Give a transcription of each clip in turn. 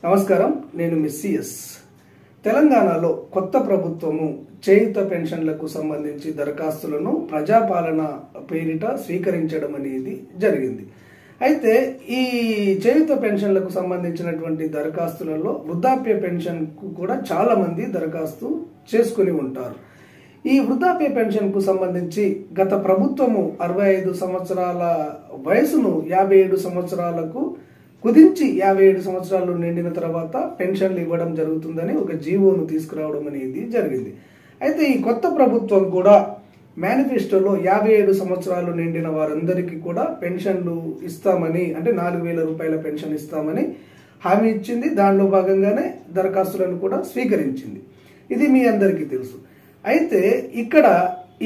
నమస్కారం, నేను మిస్సిఎస్. తెలంగాణలో కొత్త ప్రభుత్వము చేయుత పెన్షన్లకు సంబంధించి దరఖాస్తులను ప్రజాపాలన పేరిట స్వీకరించడం అనేది జరిగింది. అయితే ఈ చేయుత పెన్షన్లకు సంబంధించినటువంటి దరఖాస్తులలో వృద్ధాప్య పెన్షన్కు కూడా చాలా మంది దరఖాస్తు చేసుకుని ఉంటారు. ఈ వృద్ధాప్య పెన్షన్కు సంబంధించి గత ప్రభుత్వము 65 సంవత్సరాల వయసును 57 సంవత్సరాలకు కుదించి 57 సంవత్సరాలు నిండిన తర్వాత పెన్షన్లు ఇవ్వడం జరుగుతుందని ఒక జీవోను తీసుకురావడం అనేది జరిగింది. అయితే ఈ కొత్త ప్రభుత్వం కూడా మేనిఫెస్టోలో 57 సంవత్సరాలు నిండిన వారందరికీ కూడా పెన్షన్లు ఇస్తామని, అంటే 4,000 రూపాయల పెన్షన్ ఇస్తామని హామీ ఇచ్చింది. దానిలో భాగంగానే దరఖాస్తులను కూడా స్వీకరించింది. ఇది మీ అందరికీ తెలుసు. అయితే ఇక్కడ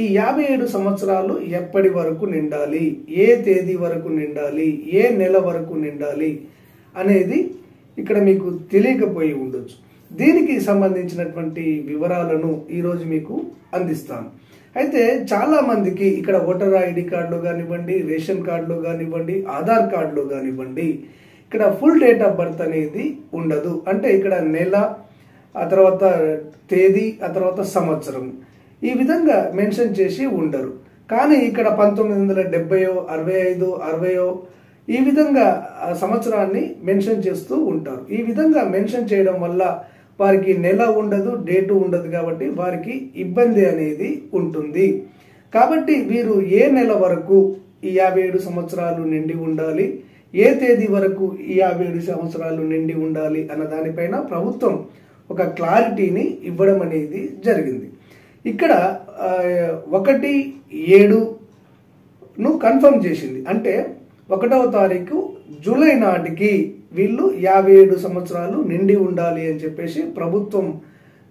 ఈ 57 సంవత్సరాలు ఎప్పటి వరకు నిండాలి, ఏ తేదీ వరకు నిండాలి, ఏ నెల వరకు నిండాలి అనేది ఇక్కడ మీకు తెలియకపోయి ఉండొచ్చు. దీనికి సంబంధించినటువంటి వివరాలను ఈరోజు మీకు అందిస్తాను. అయితే చాలా మందికి ఇక్కడ ఓటర్ ఐడి కార్డులో కానివ్వండి, రేషన్ కార్డులో కానివ్వండి, ఆధార్ కార్డులో కానివ్వండి, ఇక్కడ ఫుల్ డేట్ ఆఫ్ బర్త్ అనేది ఉండదు. అంటే ఇక్కడ నెల, ఆ తర్వాత తేదీ, ఆ తర్వాత సంవత్సరం, ఈ విధంగా మెన్షన్ చేసి ఉండరు. కానీ ఇక్కడ 1970, 65, 60 ఈ విధంగా సంవత్సరాన్ని మెన్షన్ చేస్తూ ఉంటారు. ఈ విధంగా మెన్షన్ చేయడం వల్ల వారికి నెల ఉండదు, డేటు ఉండదు, కాబట్టి వారికి ఇబ్బంది అనేది ఉంటుంది. కాబట్టి వీరు ఏ నెల వరకు ఈ 57 సంవత్సరాలు నిండి ఉండాలి, ఏ తేదీ వరకు ఈ 57 సంవత్సరాలు నిండి ఉండాలి అన్న దానిపైన ప్రభుత్వం ఒక క్లారిటీని ఇవ్వడం అనేది జరిగింది. ఇక్కడ 1/7ను కన్ఫర్మ్ చేసింది. అంటే 1వ తారీఖు జూలై నాటికి వీళ్ళు 57 సంవత్సరాలు నిండి ఉండాలి అని చెప్పేసి ప్రభుత్వం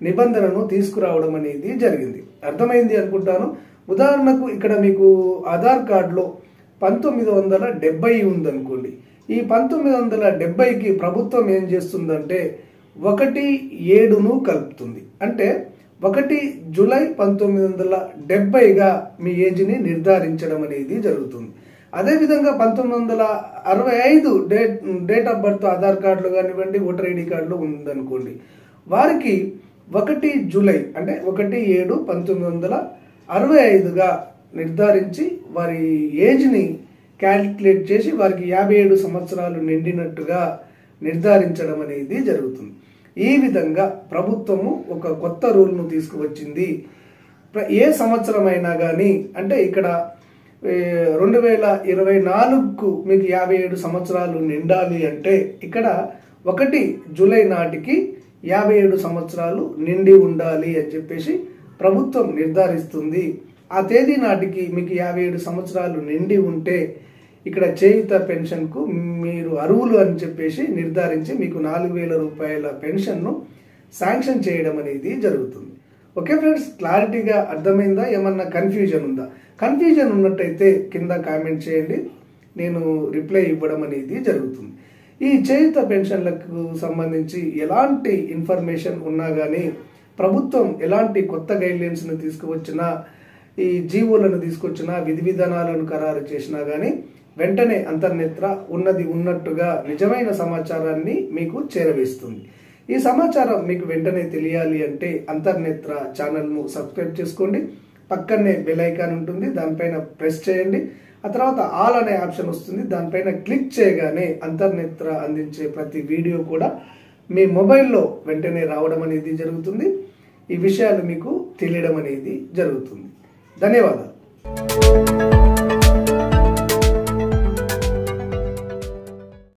నిబంధనను తీసుకురావడం అనేది జరిగింది. అర్థమైంది అనుకుంటాను. ఉదాహరణకు ఇక్కడ మీకు ఆధార్ కార్డులో 1970 ఉందనుకోండి. ఈ 1970కి ప్రభుత్వం ఏం చేస్తుందంటే 1/7ను కలుపుతుంది. అంటే 1 జూలై 1970గా మీ ఏజ్ని నిర్ధారించడం అనేది జరుగుతుంది. అదేవిధంగా 1965 డేట్ ఆఫ్ బర్త్ ఆధార్ కార్డులో కానివ్వండి, ఓటర్ ఐడి కార్డులో ఉందనుకోండి, వారికి 1 జూలై అంటే 1/7/1965గా నిర్ధారించి వారి ఏజ్ని క్యాలిక్యులేట్ చేసి వారికి 57 సంవత్సరాలు నిండినట్టుగా నిర్ధారించడం అనేది జరుగుతుంది. ఈ విధంగా ప్రభుత్వము ఒక కొత్త రూల్ను తీసుకువచ్చింది. ఏ సంవత్సరం అయినా కానీ, అంటే ఇక్కడ 2024కు మీకు 57 సంవత్సరాలు నిండాలి అంటే ఇక్కడ 1 జూలై నాటికి 57 సంవత్సరాలు నిండి ఉండాలి అని చెప్పేసి ప్రభుత్వం నిర్ధారిస్తుంది. ఆ తేదీ నాటికి మీకు 57 సంవత్సరాలు నిండి ఉంటే ఇక్కడ చేయుత పెన్షన్కు మీరు అర్హులు అని చెప్పేసి నిర్ధారించి మీకు 4,000 రూపాయల పెన్షన్ను శాంక్షన్ చేయడం అనేది జరుగుతుంది. ఓకే ఫ్రెండ్స్, క్లారిటీగా అర్థమైందా? ఏమన్నా కన్ఫ్యూజన్ ఉందా? కన్ఫ్యూజన్ ఉన్నట్టయితే కింద కామెంట్ చేయండి, నేను రిప్లై ఇవ్వడం అనేది జరుగుతుంది. ఈ చేయుత పెన్షన్లకు సంబంధించి ఎలాంటి ఇన్ఫర్మేషన్ ఉన్నా కానీ, ప్రభుత్వం ఎలాంటి కొత్త గైడ్లైన్స్ను తీసుకువచ్చినా, ఈ జీవోలను తీసుకొచ్చినా, విధి విధానాలను ఖరారు చేసినా కానీ వెంటనే అంతర్నేత్ర ఉన్నది ఉన్నట్టుగా నిజమైన సమాచారాన్ని మీకు చేరవేస్తుంది. ఈ సమాచారం మీకు వెంటనే తెలియాలి అంటే అంతర్నేత్ర ఛానల్ను సబ్స్క్రైబ్ చేసుకోండి. పక్కనే బెల్ ఐకాన్ ఉంటుంది, దానిపైన ప్రెస్ చేయండి. ఆ తర్వాత ఆల్ అనే ఆప్షన్ వస్తుంది, దానిపైన క్లిక్ చేయగానే అంతర్నేత్ర అందించే ప్రతి వీడియో కూడా మీ మొబైల్లో వెంటనే రావడం అనేది జరుగుతుంది. ఈ విషయాలు మీకు తెలియడం అనేది జరుగుతుంది. ధన్యవాదాలు.